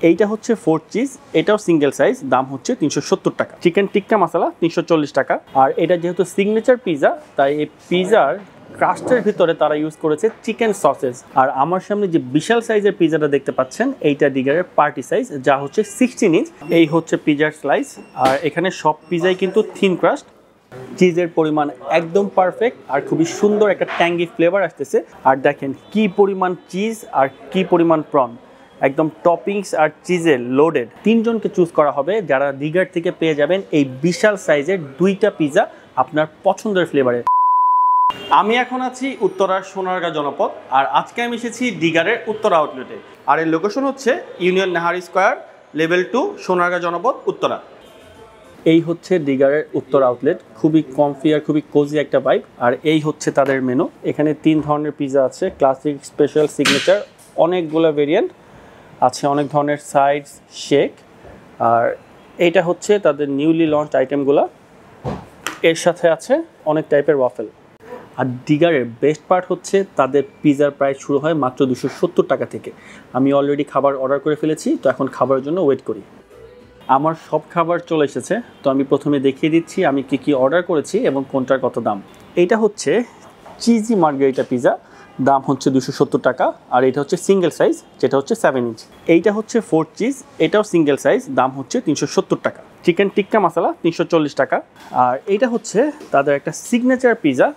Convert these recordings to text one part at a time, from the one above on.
এইটা হচ্ছে 4 চিজ, এটাও সিঙ্গেল সাইজ, দাম হচ্ছে 370 টাকা। চিকেন টিক্কা মশলা 340 টাকা। আর এটা যেহেতু সিগনেচার পিৎজা, তাই এই পিৎজার ক্রাস্টের ভিতরে তারা ইউজ করেছে চিকেন সসেস। আর আমার সামনে যে বিশাল সাইজের পিৎজাটা দেখতে পাচ্ছেন, এইটা ডিগারের পার্টি সাইজ, যা হচ্ছে 16 ইঞ্চ। এই হচ্ছে পিৎজার স্লাইস। আর এখানে সব পিৎজাই কিন্তু থিন ক্রাস্ট। চিজের পরিমাণ একদম পারফেক্ট আর খুবই সুন্দর একটা ট্যাঙ্গি ফ্লেভার আসতেছে। আর দেখেন কি পরিমাণ চিজ আর কি পরিমাণ প্রন, একদম টপিংস আর চিজে লোডেড। তিনজনকে চুজ করা হবে যারা ডিগার থেকে পেয়ে যাবেন এই বিশাল সাইজের দুইটা পিৎজা আপনার পছন্দের ফ্লেভারে। আমি এখন আছি উত্তরার সোনারগাঁ জনপদ, আর আজকে আমি এসেছি ডিগারের উত্তরা আউটলেটে। আর এর লোকেশন হচ্ছে union nihari square, level 2, Sonargaon জনপদ, উত্তরা। এই হচ্ছে ডিগারের উত্তর আউটলেট। খুবই কমফি আর খুবই কোজি একটা ভাইব। আর এই হচ্ছে তাদের মেনু। এখানে 3 ধরনের পিৎজা আছে, ক্লাসিক, স্পেশাল, সিগনেচার, অনেকগুলো ভেরিয়েন্ট আছে, অনেক ধরনের সাইডস, শেক। আর এইটা হচ্ছে তাদের নিউলি লঞ্চ আইটেমগুলো। এর সাথে আছে অনেক টাইপের ওয়াফেল। আর ডিগারের বেস্ট পার্ট হচ্ছে তাদের পিৎজার প্রাইস শুরু হয় মাত্র 270 টাকা থেকে। আমি অলরেডি খাবার অর্ডার করে ফেলেছি, তো এখন খাবারের জন্য ওয়েট করি। আমার সব খাবার চলে এসেছে, তো আমি প্রথমে দেখিয়ে দিচ্ছি আমি কি অর্ডার করেছি এবং কোনটার কত দাম। এইটা হচ্ছে চিজি মার্গারিটা পিৎজা, দাম হচ্ছে 270 টাকা। আর এটা হচ্ছে সিঙ্গেল সাইজ, যেটা হচ্ছে 7 ইঞ্চ। এইটা হচ্ছে 4 চিজ, এটাও সিঙ্গেল সাইজ, দাম হচ্ছে 370 টাকা। চিকেন টিক্কা মশলা 340 টাকা। আর এইটা হচ্ছে তাদের একটা সিগনেচার পিৎজা,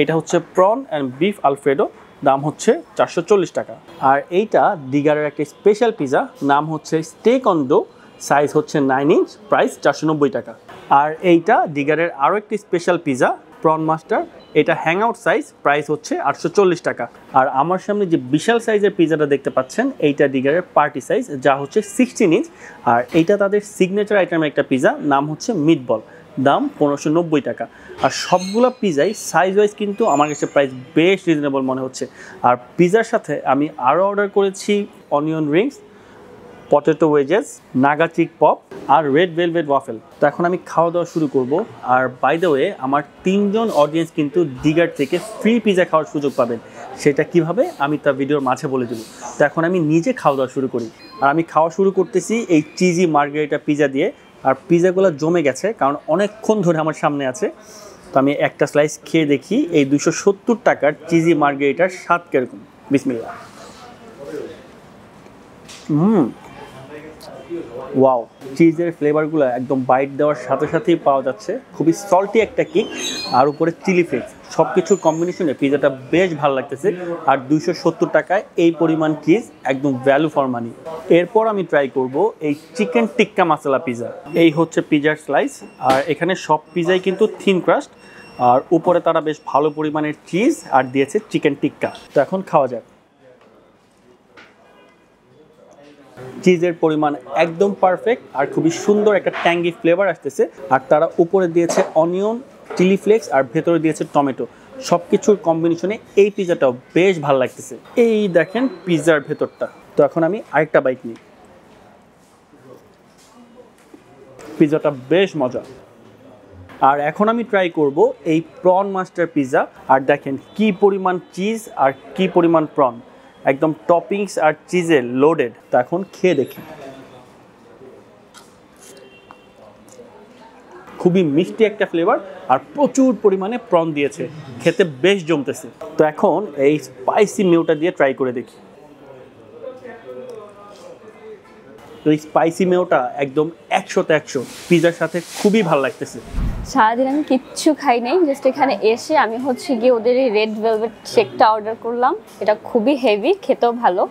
এটা হচ্ছে প্রন অ্যান্ড বিফ আলফ্রেডো, দাম হচ্ছে 440 টাকা। আর এইটা ডিগারের একটা স্পেশাল পিৎজা, নাম হচ্ছে স্টেক অন ডো, সাইজ হচ্ছে 9 ইঞ্চ, প্রাইস 490 টাকা। আর এইটা ডিগারের আরও একটি স্পেশাল পিৎজা, প্রন মাস্টার, এটা হ্যাং আউট সাইজ, প্রাইস হচ্ছে 840 টাকা। আর আমার সামনে যে বিশাল সাইজের পিৎজাটা দেখতে পাচ্ছেন, এইটা ডিগারের পার্টি সাইজ, যা হচ্ছে 16 ইঞ্চ। আর এইটা তাদের সিগনেচার আইটেমের একটা পিৎজা, নাম হচ্ছে মিটবল, দাম 1590 টাকা। আর সবগুলো পিৎজাই সাইজ ওয়াইজ কিন্তু আমার কাছে প্রাইস বেশ রিজনেবল মনে হচ্ছে। আর পিৎজার সাথে আমি আরও অর্ডার করেছি onion rings, potato wedges, Naga chick pop আর রেড ভেলভেট ওয়াফেল। তো এখন আমি খাওয়া দাওয়া শুরু করব। আর বাই দ্য ওয়ে, আমার 3 জন অডিয়েন্স কিন্তু ডিগার থেকে ফ্রি পিৎজা খাওয়ার সুযোগ পাবেন। সেটা কিভাবে আমি তা ভিডিওর মাঝে বলে দেবো। তো এখন আমি নিজে খাওয়া দাওয়া শুরু করি। আর আমি খাওয়া শুরু করতেছি এই চিজি মার্গারিটা পিৎজা দিয়ে। আর পিৎজাগুলো জমে গেছে, কারণ অনেকক্ষণ ধরে আমার সামনে আছে। তো আমি একটা স্লাইস খেয়ে দেখি এই 270 টাকার চিজি মার্গারিটার স্বাদ কীরকম। বিসমিল্লাহ। ওয়াও, চিজের ফ্লেভারগুলো একদম বাইট দেওয়ার সাথে সাথেই পাওয়া যাচ্ছে। খুবই সল্টি একটা কিক, আর উপরে চিলি ফ্লেক্স, সব কিছুর কম্বিনেশনে পিৎজাটা বেশ ভালো লাগতেছে। আর 270 টাকায় এই পরিমাণ চিজ একদম ভ্যালু ফর মানি। এরপর আমি ট্রাই করব এই চিকেন টিক্কা মশলা পিৎজা। এই হচ্ছে পিৎজার স্লাইস। আর এখানে সব পিৎজাই কিন্তু থিন ক্রাস্ট, আর উপরে তারা বেশ ভালো পরিমাণের চিজ আর দিয়েছে চিকেন টিক্কা। তো এখন খাওয়া যাক। চিজের পরিমাণ একদম পারফেক্ট আর খুবই সুন্দর একটা ট্যাঙ্গি ফ্লেভার আসতেছে। আর তারা উপরে দিয়েছে অনিয়ন, চিলি ফ্লেক্স আর ভেতরে দিয়েছে টমেটো। সব কিছুর কম্বিনেশনে এই পিৎজাটাও বেশ ভালো লাগতেছে। এই দেখেন পিৎজার ভেতরটা। তো এখন আমি আরেকটা বাইট নিই। পিৎজাটা বেশ মজা। আর এখন আমি ট্রাই করব এই প্রন মাস্টার পিৎজা। আর দেখেন কি পরিমাণ চিজ আর কি পরিমাণ প্রন, একদম টপিংস আর চিজে লোডেড। তো এখন খেয়ে দেখি। খুবই মিষ্টি একটা ফ্লেভার আর প্রচুর পরিমাণে প্রন দিয়েছে, খেতে বেশ জমতেছে। তো এখন এই স্পাইসি মেয়োটা দিয়ে ট্রাই করে দেখি। তো এই স্পাইসি মেয়োটা একদম 100তে 100, পিৎজার সাথে খুবই ভালো লাগতেছে। সারাদিন আমি কিচ্ছু খাই নাই, জাস্ট এখানে এসে আমি হচ্ছে গিয়ে ওদের এই রেড ভেলভেট শেকটা অর্ডার করলাম। এটা খুবই হেভি, খেতেও ভালো।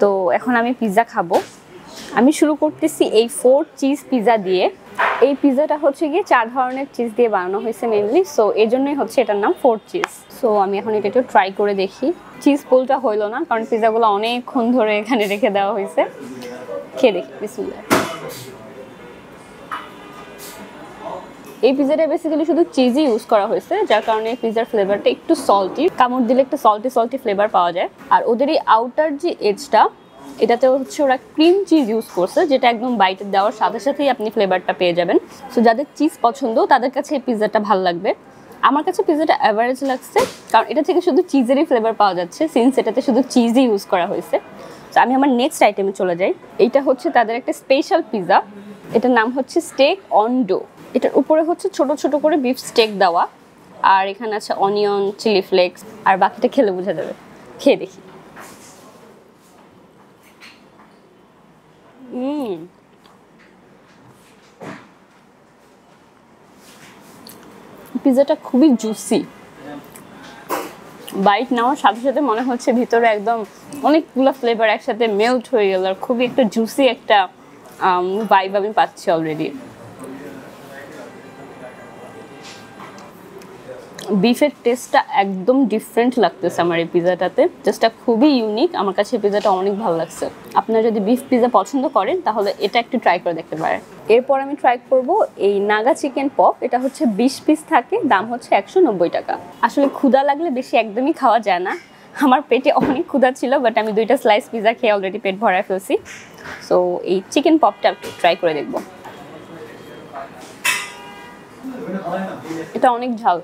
তো এখন আমি পিৎজা খাবো। আমি শুরু করতেছি এই 4 চিজ পিৎজা দিয়ে। এই পিৎজাটা হচ্ছে গিয়ে 4 ধরনের চিজ দিয়ে বানানো হয়েছে মেনলি, সো এই জন্যই হচ্ছে এটার নাম 4 চিজ। সো আমি এখন এটা একটু ট্রাই করে দেখি। চিজ পুলটা হইলো না, কারণ পিৎজাগুলো অনেকক্ষণ ধরে এখানে রেখে দেওয়া হয়েছে। খেয়ে দেখি, বিসমিল্লাহ। এই পিৎজাটা বেসিক্যালি শুধু চিজই ইউজ করা হয়েছে, যার কারণে এই পিৎজার ফ্লেভারটা একটু সল্টি, কামড় দিলে একটু সল্টি ফ্লেভার পাওয়া যায়। আর ওদের এই আউটার যে এজটা, এটাতে হচ্ছে ওরা ক্রিম চিজ ইউজ করছে, যেটা একদম বাইটে দেওয়ার সাথে সাথেই আপনি ফ্লেভারটা পেয়ে যাবেন। সো যাদের চিজ পছন্দ তাদের কাছে এই পিৎজাটা ভালো লাগবে। আমার কাছে পিৎজাটা অ্যাভারেজ লাগছে, কারণ এটা থেকে শুধু চিজেরই ফ্লেভার পাওয়া যাচ্ছে, সিন্স এটাতে শুধু চিজই ইউজ করা হয়েছে। তো আমি আমার নেক্সট আইটেমে চলে যাই। এইটা হচ্ছে তাদের একটা স্পেশাল পিৎজা, এটার নাম হচ্ছে স্টেক অন ডো। এটার উপরে হচ্ছে ছোট ছোট করে বিফ স্টেক দেওয়া, আর এখানে আছে অনিয়ন, চিলি ফ্লেক্স, আর বাকিটা খেলে বোঝা যাবে। খেয়ে দেখি। পিৎজাটা খুবই জুসি, বাইট নেওয়ার সাথে সাথে মনে হচ্ছে ভিতরে একদম অনেকগুলো ফ্লেভার একসাথে মেল্ট হয়ে গেল, আর খুবই একটা জুসি একটা ভাইব আমি পাচ্ছি অলরেডি। বিফের টেস্টটা একদম ডিফারেন্ট লাগতেছে আমার এই পিৎজাটাতে, টেস্টটা খুবই ইউনিক। আমার কাছে এই পিৎজাটা অনেক ভালো লাগছে। আপনারা যদি বিফ পিৎজা পছন্দ করেন তাহলে এটা একটু ট্রাই করে দেখতে পারেন। এরপর আমি ট্রাই করব এই নাগা চিকেন পপ। এটা হচ্ছে 20 পিস থাকে, দাম হচ্ছে 190 টাকা। আসলে ক্ষুধা লাগলে বেশি একদমই খাওয়া যায় না, আমার পেটে অনেক ক্ষুধা ছিল, বাট আমি 2টা স্লাইস পিৎজা খেয়ে অলরেডি পেট ভরায় ফেলছি। সো এই চিকেন পপটা একটু ট্রাই করে দেখব। এটা অনেক ঝাল,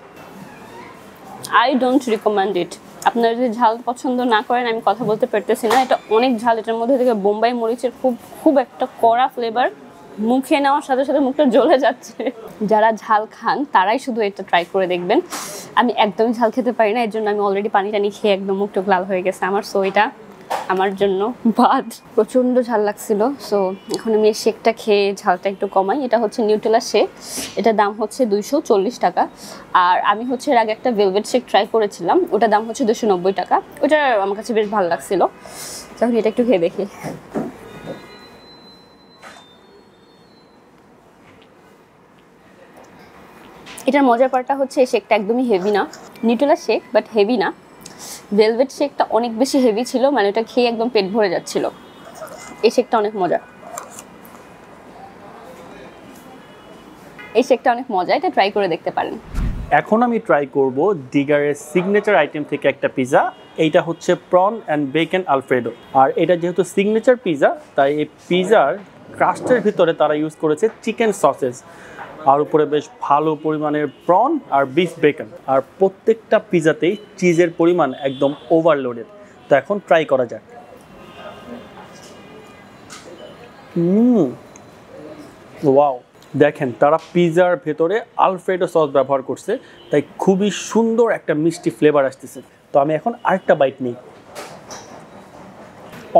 আই ডোন্ট রিকমেন্ড ইট। আপনারা যদি ঝাল পছন্দ না করেন, আমি কথা বলতে পারতেছি না, এটা অনেক ঝাল। এটার মধ্যে থেকে বোম্বাই মরিচের খুব একটা কড়া ফ্লেভার, মুখে নেওয়ার সাথে সাথে মুখটা জ্বলে যাচ্ছে। যারা ঝাল খান তারাই শুধু এটা ট্রাই করে দেখবেন। আমি একদমই ঝাল খেতে পারি না, এর জন্য আমি অলরেডি পানি টানি খেয়ে একদম মুখটা লাল হয়ে গেছে আমার। সো এটা আমার জন্য বাদ। প্রচণ্ড ঝাল লাগছিল, সো এখন আমি এই শেকটা খেয়ে ঝালটা একটু কমাই। এটা হচ্ছে নিউটেলা শেক, এটার দাম হচ্ছে 240 টাকা। আর আমি হচ্ছে এর আগে একটা ভেলভেট শেক ট্রাই করেছিলাম, ওটার দাম হচ্ছে 290 টাকা। ওটা আমার কাছে বেশ ভালো লাগছিল, তখন এটা একটু খেয়ে দেখি। এটার মজার পার্টটা হচ্ছে এই শেকটা একদমই হেভি না, নিউটেলা শেক বাট হেভি না। ভেলভেট শেকটা অনেক বেশি হেভি ছিল, মানে ওটা খেয়ে একদম পেট ভরে যাচ্ছিল। এই শেকটা অনেক মজা, এই শেকটা অনেক মজা, এটা ট্রাই করে দেখতে পারেন। এখন আমি ট্রাই করব ডিগারের সিগনেচার আইটেম থেকে একটা পিৎজা। এইটা হচ্ছে প্রন অ্যান্ড বেকন আলফ্রেডো। আর এটা যেহেতু সিগনেচার পিৎজা, তাই এই পিৎজার ক্রাস্টের ভিতরে তারা ইউজ করেছে চিকেন সসেস, আর উপরে বেশ ভালো পরিমাণের প্রন আর বিফ বেকন, আর প্রত্যেকটা পিৎজাতেই চিজের পরিমাণ একদম ওভারলোডেড। তো এখন ট্রাই করা যাক। ওয়াও, দেখেন তারা পিৎজার ভেতরে আলফ্রেডো সস ব্যবহার করছে, তাই খুবই সুন্দর একটা মিষ্টি ফ্লেভার আসতেছে। তো আমি এখন আরেকটা বাইট নিই।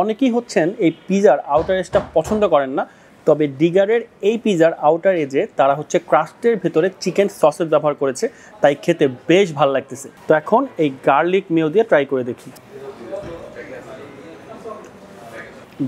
অনেকেই হচ্ছেন এই পিৎজার আউটার এজটা পছন্দ করেন না, তবে ডিগারের এই পিৎজার আউটার এজে তারা হচ্ছে ক্রাস্টের ভেতরে চিকেন সসেস ব্যবহার করেছে, তাই খেতে বেশ ভালো লাগতেছে। তো এখন এই গার্লিক মেও দিয়ে ট্রাই করে দেখি।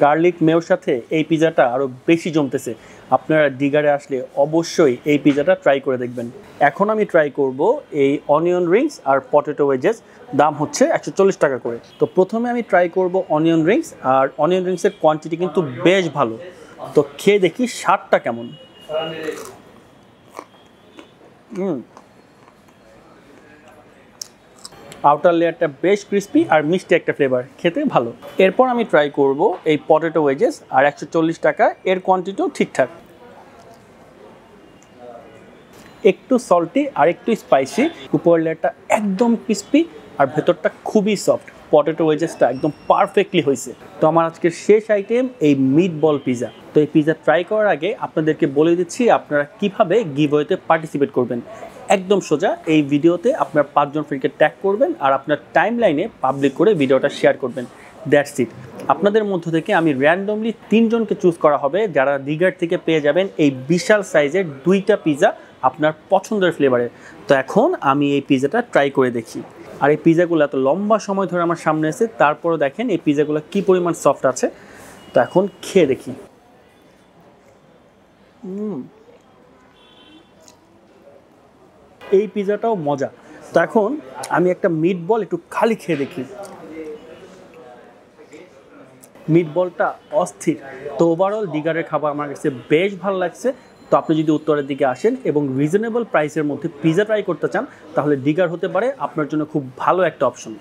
গার্লিক মেওর সাথে এই পিৎজাটা আরও বেশি জমতেছে। আপনারা ডিগারে আসলে অবশ্যই এই পিৎজাটা ট্রাই করে দেখবেন। এখন আমি ট্রাই করব এই অনিয়ন রিংস আর পটেটো ওয়েজেস, দাম হচ্ছে 140 টাকা করে। তো প্রথমে আমি ট্রাই করব অনিয়ন রিংস, আর অনিয়ন রিংসের কোয়ান্টিটি কিন্তু বেশ ভালো। তো খেয়ে দেখি স্বাদটা কেমন। আউটার লেয়ারটা বেশ ক্রিস্পি আর মিষ্টি একটা ফ্লেভার, খেতে ভালো। এরপর আমি ট্রাই করব এই পটেটো ওয়েজেস, আর 140 টাকা, এর কোয়ান্টিটিও ঠিকঠাক। একটু সল্টি আর একটু স্পাইসি, উপরের লেয়ারটা একদম ক্রিস্পি আর ভেতরটা খুবই সফট। পটেটো ওয়েজেসটা একদম পারফেক্টলি হয়েছে। তো আমার আজকের শেষ আইটেম এই মিট বল পিৎজা। তো এই পিৎজা ট্রাই করার আগে আপনাদেরকে বলে দিচ্ছি আপনারা কিভাবে গিভওয়েতে পার্টিসিপেট করবেন। একদম সোজা, এই ভিডিওতে আপনার 5 জন ফ্রেন্ডকে ট্যাগ করবেন আর আপনার টাইম লাইনে পাবলিক করে ভিডিওটা শেয়ার করবেন। That's it. আপনাদের মধ্য থেকে আমি র্যান্ডমলি 3 জনকে চুজ করা হবে, যারা ডিগার থেকে পেয়ে যাবেন এই বিশাল সাইজের 2টা পিৎজা আপনার পছন্দের ফ্লেভারের। তো এখন আমি এই পিৎজাটা ট্রাই করে দেখি। আর এই পিৎজাগুলো এত লম্বা সময় ধরে আমার সামনে এসে, তারপরও দেখেন এই পিৎজাগুলো কী পরিমাণ সফট আছে। তো এখন খেয়ে দেখি। এই পিৎজাটাও মজা। তো এখন আমি একটা মিট বল একটু খালি খেয়ে দেখি। মিট বলটা অস্থির। তো ওভারঅল ডিগারের খাবার আমার কাছে বেশ ভালো লাগছে। তো আপনি যদি উত্তরের দিকে আসেন এবং রিজনেবল প্রাইসের মধ্যে পিৎজা ট্রাই করতে চান, তাহলে ডিগার হতে পারে আপনার জন্য খুব ভালো একটা অপশন।